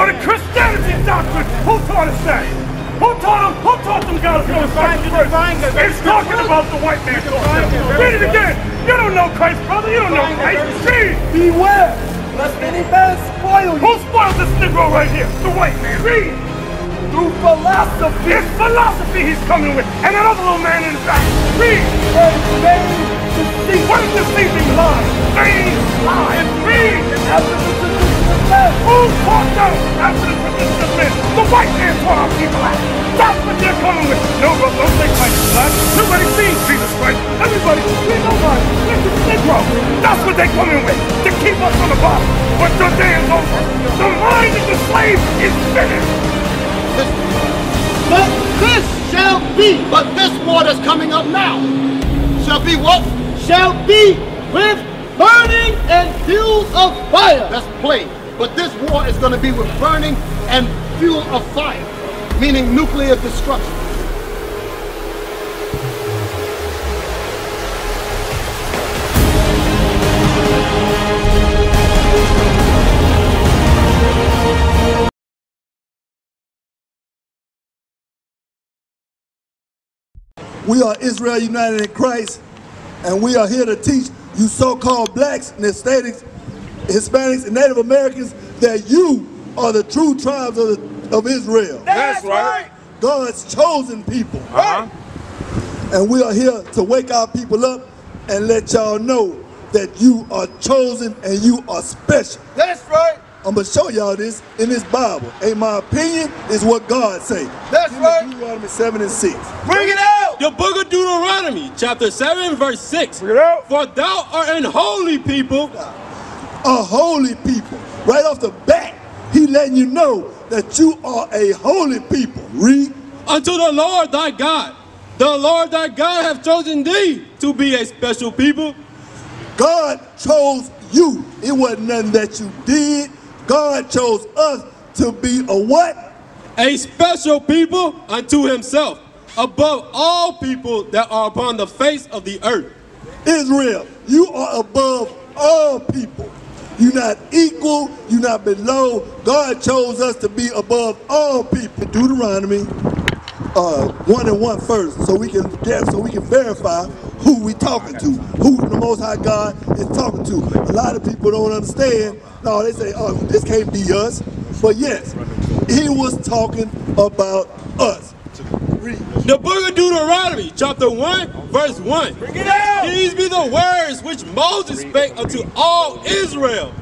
the Christianity doctrine. Who taught us that? Who taught them God to It's talking about the white man. Read it again. You don't know Christ, brother. You don't know Christ. Read. Beware, lest any man spoil you. Who spoiled this Negro right here? The white man. Read. Through philosophy. It's philosophy he's coming with. And that other little man in the back. Read. And vain deceit. What is deceiving lies? Vain lies. Read. After the tradition of men. Who taught them after the tradition of men? The white man taught our people that. That's what they're coming with. No, bro, don't say Christ is black. Nobody sees Jesus Christ. Everybody, we nobody. This is Negro. That's what they're coming with. To keep us on the bottom. But your day is over. The mind of the slave is finished. But this shall be, but this war that's coming up now shall be what? Shall be with burning and fuel of fire. That's plain. But this war is going to be with burning and fuel of fire, meaning nuclear destruction. We are Israel United in Christ, and we are here to teach you so-called blacks and Hispanics and Native Americans that you are the true tribes of Israel. That's right. God's chosen people. And we are here to wake our people up and let y'all know that you are chosen and you are special. That's right. I'm going to show y'all this in this Bible. In my opinion, is what God say. That's right. Deuteronomy 7 and 6. Bring it out. The book of Deuteronomy, chapter 7, verse 6. Bring it out. For thou art an holy people. A holy people. Right off the bat, he letting you know that you are a holy people. Read. Unto the Lord thy God. The Lord thy God hath chosen thee to be a special people. God chose you. It wasn't nothing that you did. God chose us to be a what? A special people unto himself, above all people that are upon the face of the earth. Israel, you are above all people. You're not equal, you're not below. God chose us to be above all people. Deuteronomy 1 and 1 first, so we can verify who we talking to, who the Most High God is talking to. A lot of people don't understand. No, they say, oh, this can't be us. But yes, he was talking about us. Read. The book of Deuteronomy, chapter 1, verse 1. Bring it out. These be the words which Moses spake unto all Israel.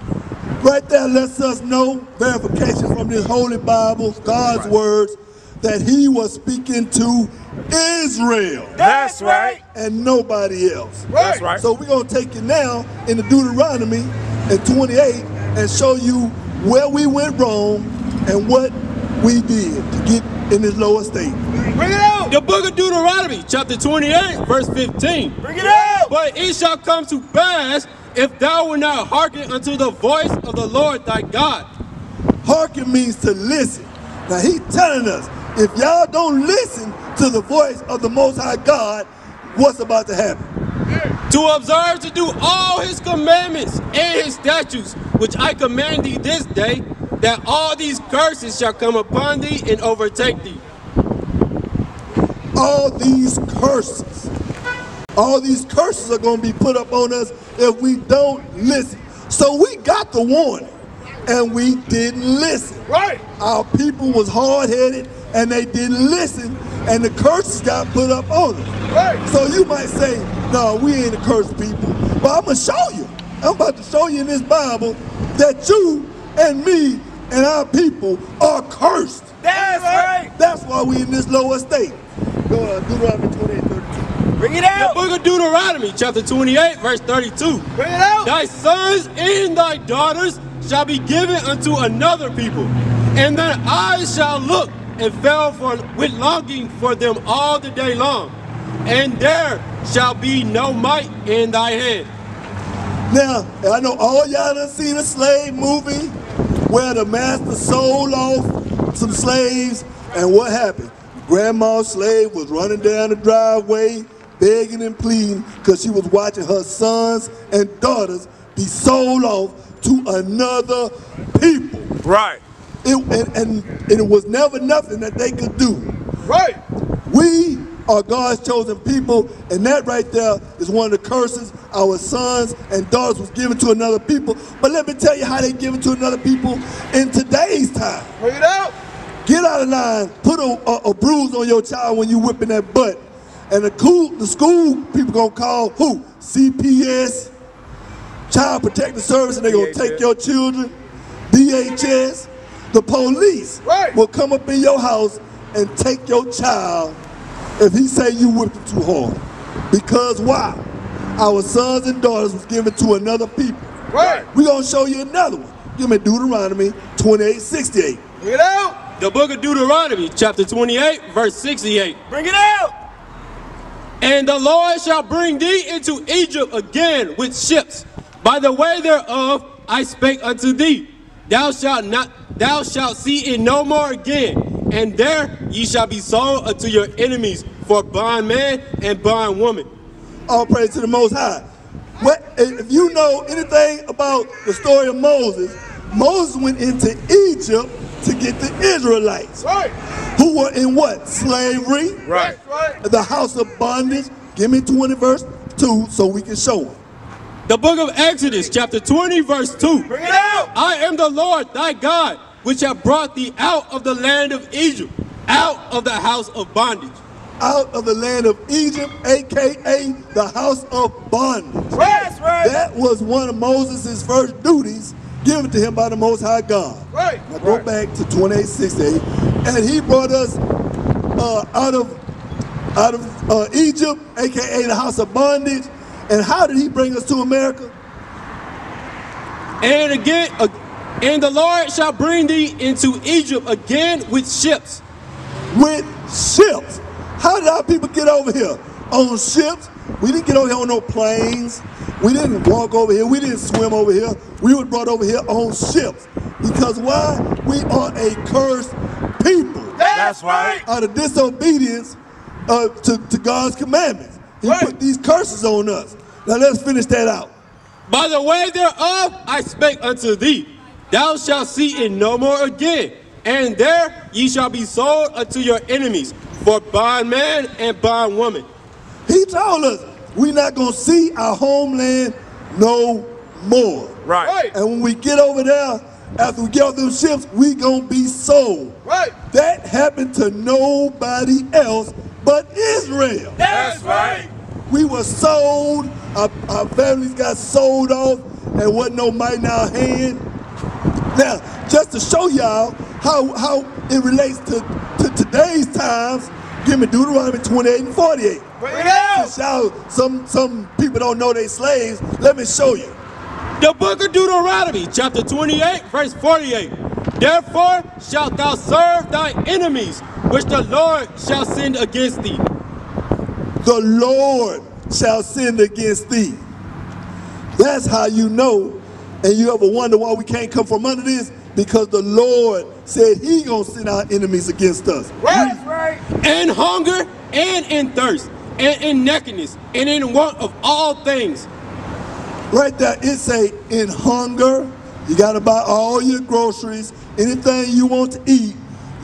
Right there lets us know, verification from this Holy Bible, God's words, that he was speaking to Israel. That's right. And nobody else. That's right. So we're going to take you now into Deuteronomy in 28 and show you where we went wrong and what we did to get in this lower state. Bring it out. The book of Deuteronomy, chapter 28, verse 15. Bring it out. But it shall come to pass, if thou wilt not hearken unto the voice of the Lord thy God. Hearken means to listen. Now he's telling us, if y'all don't listen to the voice of the Most High God, what's about to happen? To observe to do all his commandments and his statutes, which I command thee this day, that all these curses shall come upon thee and overtake thee. All these curses are going to be put up on us if we don't listen. So we got the warning, and we didn't listen. Right. Our people was hard-headed, and they didn't listen, and the curses got put up on them. Right. So you might say, no, we ain't a cursed people. But I'm going to show you. I'm about to show you in this Bible that you and me and our people are cursed. That's right. That's why we in this lower state. Go to Deuteronomy 28:32. Bring it The out. book of Deuteronomy, chapter 28, verse 32. Bring it out. Thy sons and thy daughters shall be given unto another people, and thine eyes shall look and fail with longing for them all the day long, and there shall be no might in thy hand. Now, I know all y'all done seen a slave movie where the master sold off some slaves, and what happened? Grandma's slave was running down the driveway, begging and pleading because she was watching her sons and daughters be sold off to another people. Right. and it was never nothing that they could do. Right. We are God's chosen people, and that right there is one of the curses our sons and daughters was given to another people. But let me tell you how they give it to another people in today's time. Bring it out. Get out of line, put a bruise on your child when you whipping that butt. And the school people gonna call who? CPS, Child Protective Service, and they gonna take your children. DHS, the police will come up in your house and take your child if he say you whipped him too hard. Because why? Our sons and daughters was given to another people. Right. We gonna show you another one. Give me Deuteronomy 28:68. Bring it out. The book of Deuteronomy, chapter 28, verse 68. Bring it out. And the Lord shall bring thee into Egypt again with ships. By the way thereof I spake unto thee. Thou shalt see it no more again. And there ye shall be sold unto your enemies for bondman and bondwoman. All praise to the Most High. If you know anything about the story of Moses, Moses went into Egypt to get the Israelites. Right. Who were in what? Slavery. Right. The house of bondage. Give me 20 verse 2 so we can show them. The book of Exodus, chapter 20, verse 2. Bring it out. I am the Lord thy God, which have brought thee out of the land of Egypt, out of the house of bondage. Out of the land of Egypt, a.k.a. the house of bondage. Right. That was one of Moses' first duties given to him by the Most High God. Right. Now go back to 28:68, and he brought us out of Egypt, a.k.a. the house of bondage. And how did he bring us to America? And again, and the Lord shall bring thee into Egypt again with ships. With ships. How did our people get over here? On ships. We didn't get over here on no planes. We didn't walk over here. We didn't swim over here. We were brought over here on ships. Because why? We are a cursed people. That's right. Out of disobedience to God's commandments. He put these curses on us. Now let's finish that out. By the way thereof I spake unto thee. Thou shalt see it no more again. And there ye shall be sold unto your enemies for bondman and bondwoman. He told us we're not going to see our homeland no more. Right. And when we get over there, after we get off them ships, we going to be sold. Right. That happened to nobody else but Israel. That's right. We were sold, our families got sold off, and wasn't no might in our hand. Now, just to show y'all how it relates to today's times, give me Deuteronomy 28 and 48. Bring it out. Since y'all, some people don't know they slaves, let me show you. The book of Deuteronomy, chapter 28, verse 48. Therefore shalt thou serve thy enemies, which the Lord shall send against thee. The Lord shall send against thee. That's how you know, and you ever wonder why we can't come from under this? Because the Lord said he gonna send our enemies against us. Right. Right. And hunger, and in thirst, and in nakedness, and in want of all things. Right there, it say in hunger, you gotta buy all your groceries, anything you want to eat,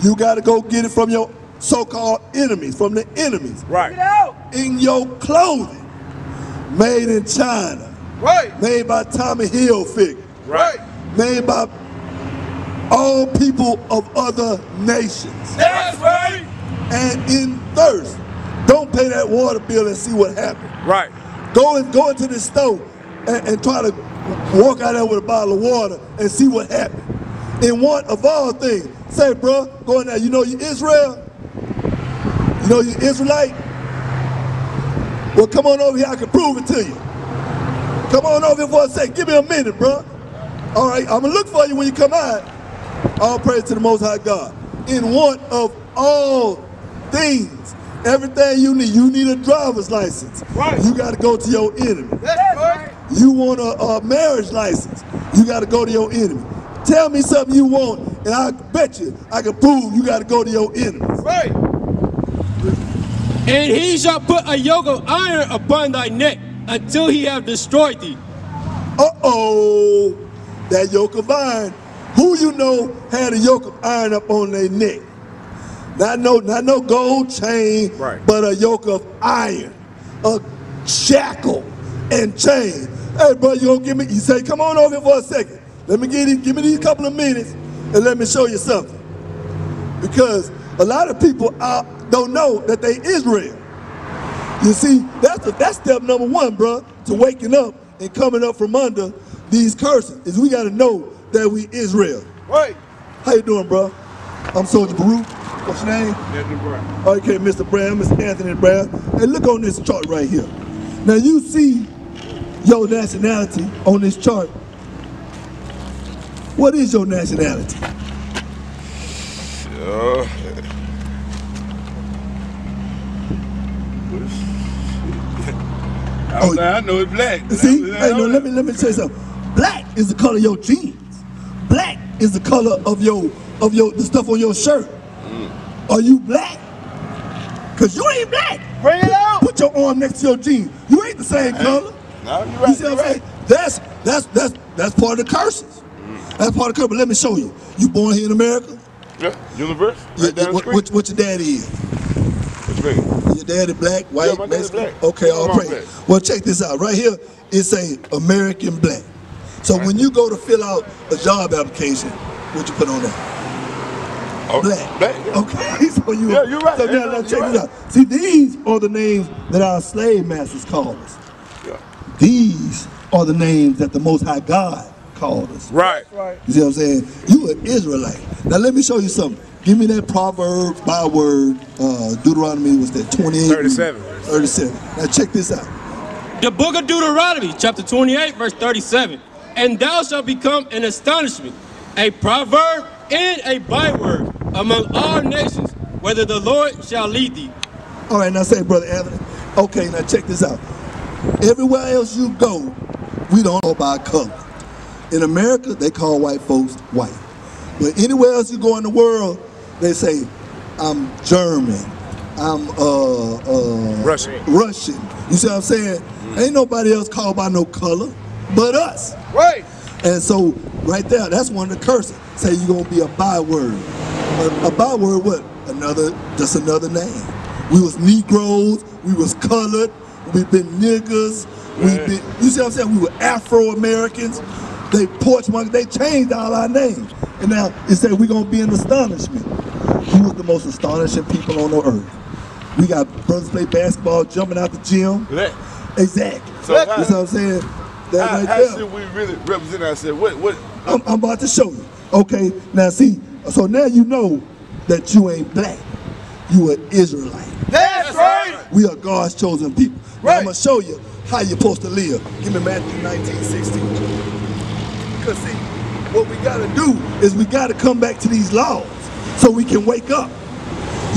you gotta go get it from your so-called enemies, from the enemies. Right. Get out. In your clothing, made in China. Right. Made by Tommy Hilfiger. Right. Made by all people of other nations. That's right. And in thirst. Don't pay that water bill and see what happened. Right. Go into the store and try to walk out there with a bottle of water and see what happened. In want of all things. Say, bro, go in there. You know you Israel? You know you Israelite? Well, come on over here. I can prove it to you. Come on over here for a second. Give me a minute, bro. All right, I'm going to look for you when you come out. All praise to the Most High God. In want of all things. Everything you need. You need a driver's license. Right. You got to go to your enemy. That's right. You want a marriage license. You got to go to your enemy. Tell me something you want, and I bet you I can prove you got to go to your enemies. Right. And he shall put a yoke of iron upon thy neck until he have destroyed thee. Uh-oh. That yoke of iron. Who you know had a yoke of iron up on their neck? Not no gold chain, Right. but a yoke of iron, a shackle and chain. Hey, bro, you gonna give me? You say, come on over here for a second. Let me give me these couple of minutes, and let me show you something. Because a lot of people don't know that they Israel. You see, that's step number one, bro, to waking up and coming up from under these curses. Is we got to know that we Israel. Right. How you doing, bro? I'm Soldier Baruch. What's your name? Anthony Brown. Okay, Mr. Brown, Mr. Anthony Brown. Hey, look on this chart right here. Now you see your nationality on this chart. What is your nationality? I know it's black. See, hey, no, let me tell you something. Black is the color of your jeans. Black is the color of the stuff on your shirt. Are you black? Cause you ain't black. Bring it out. Put your arm next to your jeans. You ain't the same color. No, you're right. You see what I'm saying? That's part of the curses. That's part of the curse. But let me show you. You born here in America? Yeah, universe. Right down the street. What your daddy is? What you mean? Your daddy black, white, Yeah, my daddy Mexican? black. Okay, My all mom praise. black. Well, check this out. Right here, it say American black. So when you go to fill out a job application, what you put on there? Oh, Black. Black. Yeah. Okay, so you. Yeah, you're right. So Yeah, now you're check right. this out. See, these are the names that our slave masters called us. Yeah. These are the names that the Most High God called us. Right. You see what I'm saying? You an Israelite. Now let me show you something. Give me that proverb by word. Deuteronomy was that 28? 37. 37. Now check this out. The book of Deuteronomy, chapter 28, verse 37. And thou shalt become an astonishment, a proverb and a byword among all nations, whether the Lord shall lead thee. All right, now say, Brother Anthony. Okay, now check this out. Everywhere else you go, we don't go by color. In America, they call white folks white. But anywhere else you go in the world, they say, I'm German, I'm Russian. You see what I'm saying? Ain't nobody else called by no color but us. Right. And so right there, that's one of the curses. Say you're gonna be a byword. A byword what? Just another name. We was Negroes, we was colored, we've been niggers, you see what I'm saying? We were Afro-Americans, they porch monkeys, they changed all our names. And now it said we're gonna be an astonishment. Who was the most astonishing people on the earth? We got brothers play basketball, jumping out the gym. Black. Exactly. So you know what I'm saying? That right how there. should we really represent ourselves? What? I'm about to show you. Okay, now see, so now you know that you ain't black. You an Israelite. That's right. We are God's chosen people. Now Right. I'm gonna show you how you're supposed to live. Give me Matthew 19:16. Because see, what we gotta do is we gotta come back to these laws so we can wake up.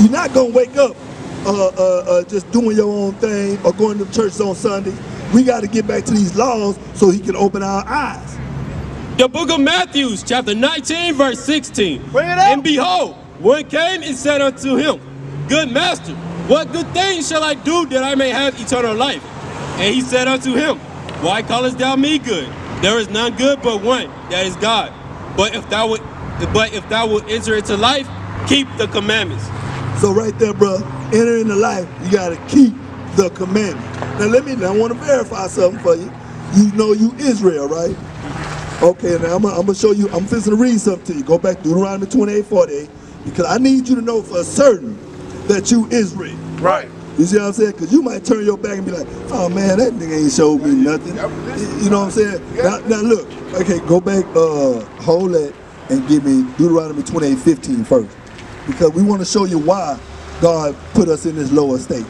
You're not gonna wake up just doing your own thing or going to church on Sunday. We gotta get back to these laws so he can open our eyes. The book of Matthew, chapter 19, verse 16. Bring it out. And behold, one came and said unto him, Good master, what good thing shall I do that I may have eternal life? And he said unto him, Why callest thou me good? There is none good but one, that is God. But if thou wilt enter into life, keep the commandments. So right there, bro, enter into life, you gotta keep the commandment. Now I want to verify something for you. You know you Israel, right? Okay, now I'm gonna show you, I'm fixing to read something to you. Go back to Deuteronomy 28:48, because I need you to know for certain that you Israel. Right. You see what I'm saying? Because you might turn your back and be like, oh man, that nigga ain't showed me nothing. You know what I'm saying? Now look, okay, go back, hold that, and give me Deuteronomy 28:15 first. Because we want to show you why God put us in this lower state.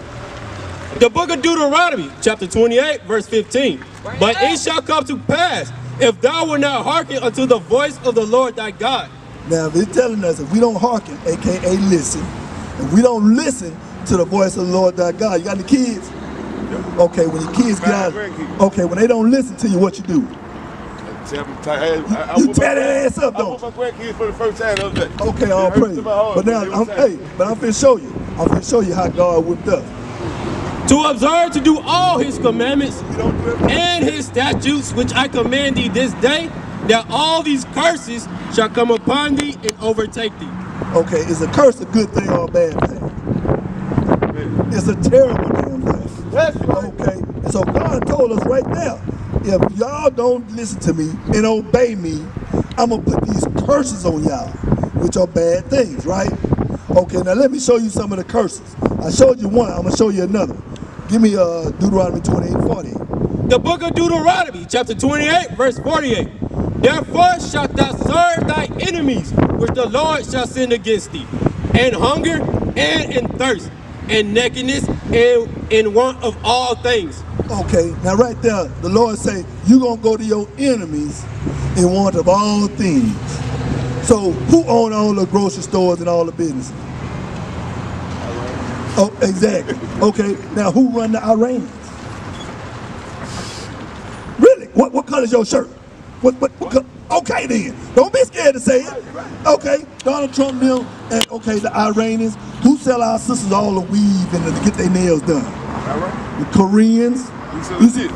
The book of Deuteronomy, chapter 28, verse 15. But it shall come to pass, if thou wilt not hearken unto the voice of the Lord thy God. Now, if it's telling us if we don't hearken, aka listen, if we don't listen to the voice of the Lord thy God, you got any kids? Okay, when your kids get out, okay, when they don't listen to you, what you do? You tear their ass up, don't you? I want my grandkids for the first time the other day. Okay, all praise. But now, I'm finna show you. I'm finna show you how God whipped us. To observe to do all his commandments and his statutes which I command thee this day, that all these curses shall come upon thee and overtake thee. Okay, is a curse a good thing or a bad thing? It's a terrible damn thing. That's right. Okay, and so God told us right now, if y'all don't listen to me and obey me, I'm gonna put these curses on y'all, which are bad things, right? Okay, now let me show you some of the curses. I showed you one, I'm gonna show you another. Give me Deuteronomy 28:48. The book of Deuteronomy, chapter 28, verse 48. Therefore shalt thou serve thy enemies, which the Lord shall send against thee, and hunger, and in thirst, and nakedness, and in want of all things. Okay, now right there, the Lord say, you're gonna go to your enemies in want of all things. So who own all the grocery stores and all the businesses? Oh, exactly. Okay, now who run the Iranians? Really? What color is your shirt? What color? Okay then, don't be scared to say it. Okay, Donald Trump them, and okay, the Iranians, who sell our sisters all the weave and to get their nails done? The Koreans. You see?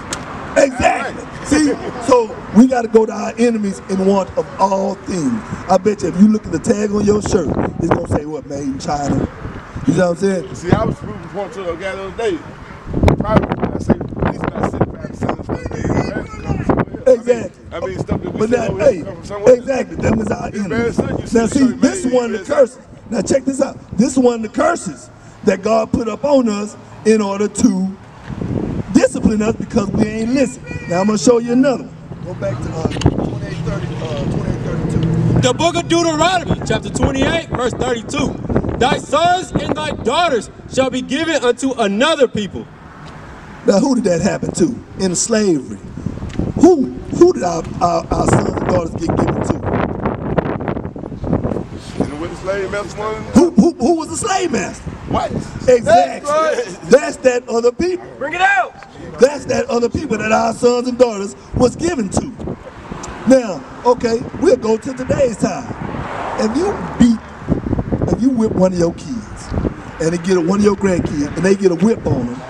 Exactly. See, so we got to go to our enemies in want of all things. I bet you if you look at the tag on your shirt, it's going to say what, made in China. You know what I'm saying? See, I was rooting for to a guy the other day. Probably, I say, at least about 75% of stuff they Exactly. I mean, stuff that we But now, hey, exactly, them is our enemies. Now see, this is one of the curses. Now check this out. This is one of the curses that God put up on us in order to discipline us because we ain't listening. Now I'm going to show you another one. Go back to 28:32. The book of Deuteronomy, chapter 28, verse 32. Thy sons and thy daughters shall be given unto another people. Now who did that happen to in slavery? Who did our sons and daughters get given to? And with the slave master one? Who was the slave master? Whites. Exactly. That's That's that other people. Bring it out. That's that other people that our sons and daughters was given to. Now, okay, we'll go to today's time. If you whip one of your kids, and they get one of your grandkids, and they get a whip on them,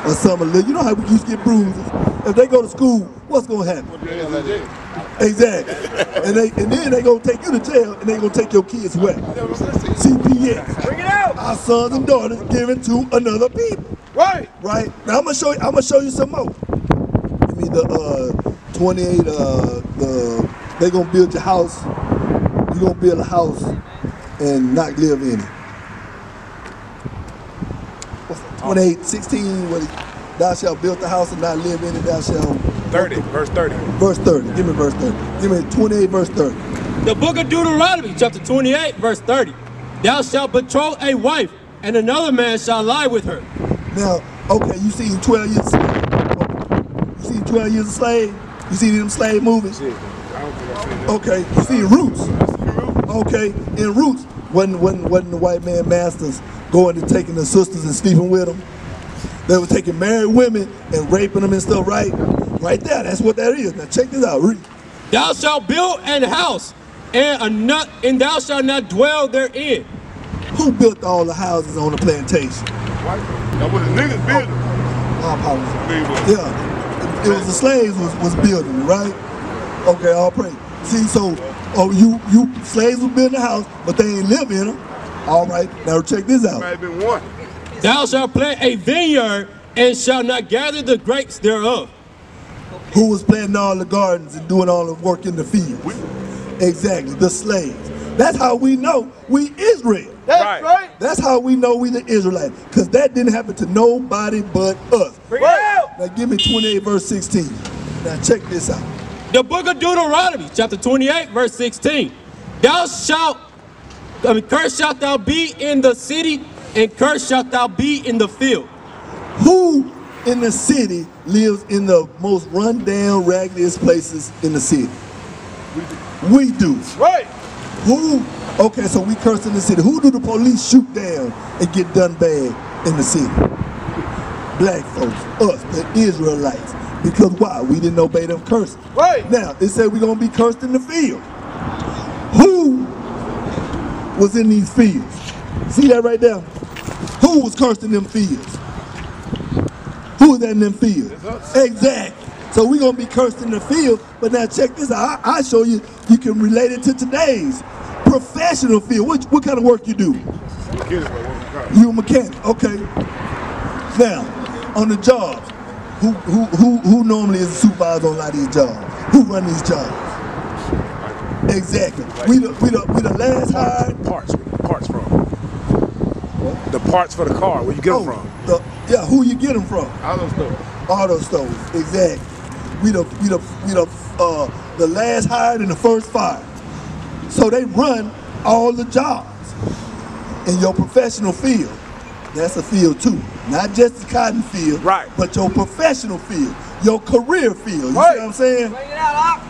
or something, you know how we used to get bruises. If they go to school, what's gonna happen? Exactly. And then they gonna take you to jail, and they gonna take your kids' weapon. CPS. Bring it out. Our sons and daughters given to another people. Right. Right? Now I'm gonna show you some more. Give me the 28 they gonna build your house. You gonna build a house and not live in it. What's that? 28:16, thou shalt build the house and not live in it, thou shalt 30, verse 30. Verse 30. Give me verse 30. Give me 28 verse 30. The book of Deuteronomy, chapter 28, verse 30. Thou shalt betroth a wife, and another man shall lie with her. Now, okay, you seen 12 years a slave? You seen 12 years a slave? You see them slave movies? Okay, you see Roots? Okay, in Roots, when the white man masters going and taking the sisters and sleeping with them, they were taking married women and raping them and stuff, right? Right there, that's what that is. Now check this out, read. Thou shalt build an house, and thou shalt not dwell therein. Who built all the houses on the plantation? That was the niggas building. I apologize. Yeah, it was the slaves was building it, right? Okay, all praise. See, so you slaves was building a house, but they ain't live in them. All right, now check this out. Might have been one. Thou shalt plant a vineyard, and shalt not gather the grapes thereof. Who was planting all the gardens and doing all the work in the fields? Exactly, the slaves. That's how we know we Israel. That's right. That's how we know we the Israelites, because that didn't happen to nobody but us. Bring it out. Now give me 28 verse 16. Now check this out. The book of Deuteronomy, chapter 28, verse 16. Cursed shalt thou be in the city, and cursed shalt thou be in the field. Who in the city lives in the most run-down, raggediest places in the city? We do. Right. Who? Okay, so we curse in the city. Who do the police shoot down and get done bad in the city? Black folks, us, the Israelites. Because why? We didn't obey them curses. Right. Now, it said we're going to be cursed in the field. Who was in these fields? See that right there? Who was cursed in them fields? Who was in them fields? Exactly. So we're going to be cursed in the field. But now check this out. I show you, you can relate it to today's professional field. What kind of work you do? You a mechanic. Okay. Now, on the jobs, who normally is a supervisor on a lot of these jobs? Who run these jobs? Exactly. We the last hired. Parts from. What? The parts for the car. Where you get them from? Who you get them from? Auto stores. Auto stores. Exactly. We the last hired and the first fired. So they run all the jobs in your professional field. That's a field too. Not just the cotton field, right? But your professional field, your career field. You see what I'm saying?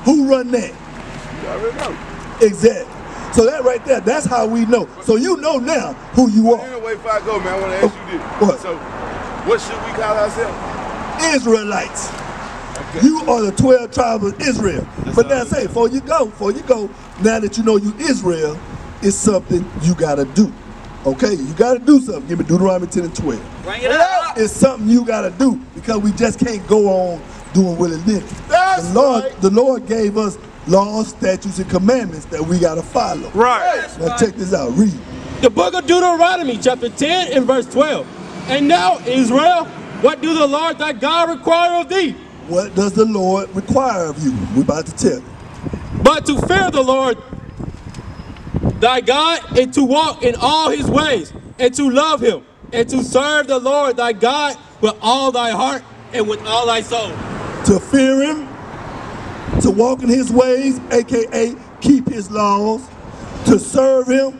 Who run that? You already know. Exactly. So that right there, that's how we know. So you know now who you are. Anyway, before I go, man, I want to ask you this. What? So, what should we call ourselves? Israelites. Okay. You are the 12 tribes of Israel. But now say, before you go, now that you know you Israel, it's something you gotta do. Okay, you gotta do something. Give me Deuteronomy 10 and 12. Bring it up. It's something you gotta do because we just can't go on doing willy-nilly. The Lord gave us laws, statutes, and commandments that we gotta follow. Right. Now check this out. Read. The book of Deuteronomy, chapter 10 and verse 12. And now, Israel, what do the Lord thy God require of thee? What does the Lord require of you? We're about to tell you. But to fear the Lord thy God, and to walk in all his ways, and to love him, and to serve the Lord thy God with all thy heart and with all thy soul. To fear him, to walk in his ways, aka keep his laws, to serve him,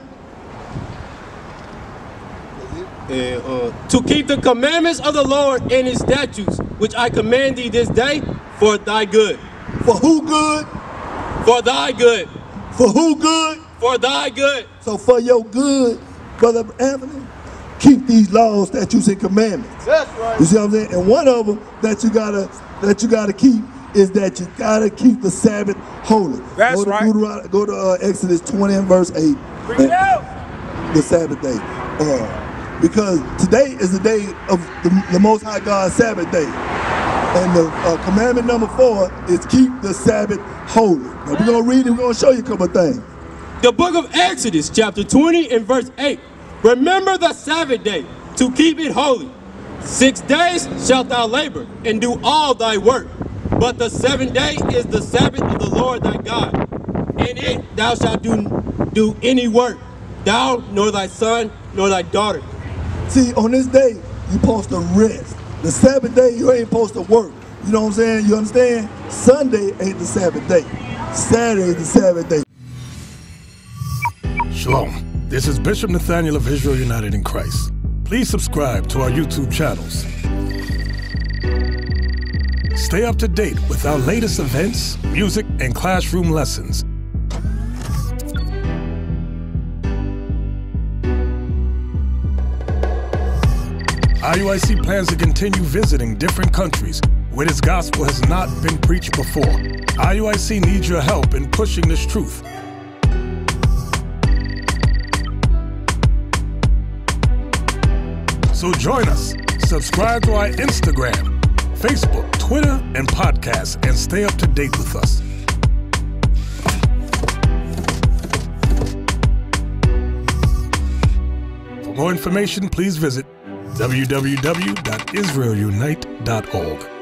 to keep the commandments of the Lord and his statutes, which I command thee this day for thy good. For who good? For thy good. For who good? For thy good. So for your good, Brother Anthony, keep these laws, statutes, and commandments. That's right. You see what I'm saying? And one of them that you gotta keep is that you gotta keep the Sabbath holy. That's right. Go to Exodus 20 and verse 8. Bring it out. The Sabbath day. Because today is the day of the Most High God's Sabbath day. And the commandment number 4 is keep the Sabbath holy. Now we're going to read it, we're going to show you a couple of things. The book of Exodus, chapter 20 and verse 8. Remember the Sabbath day to keep it holy. 6 days shalt thou labor and do all thy work. But the 7th day is the Sabbath of the Lord thy God. In it thou shalt do any work, thou nor thy son nor thy daughter. See, on this day, you're supposed to rest. The Sabbath day, you ain't supposed to work. You know what I'm saying? You understand? Sunday ain't the Sabbath day. Saturday is the Sabbath day. Shalom. This is Bishop Nathaniel of Israel United in Christ. Please subscribe to our YouTube channels. Stay up to date with our latest events, music, and classroom lessons. IUIC plans to continue visiting different countries where this gospel has not been preached before. IUIC needs your help in pushing this truth. So join us, subscribe to our Instagram, Facebook, Twitter, and podcasts, and stay up to date with us. For more information, please visit www.israelunite.org.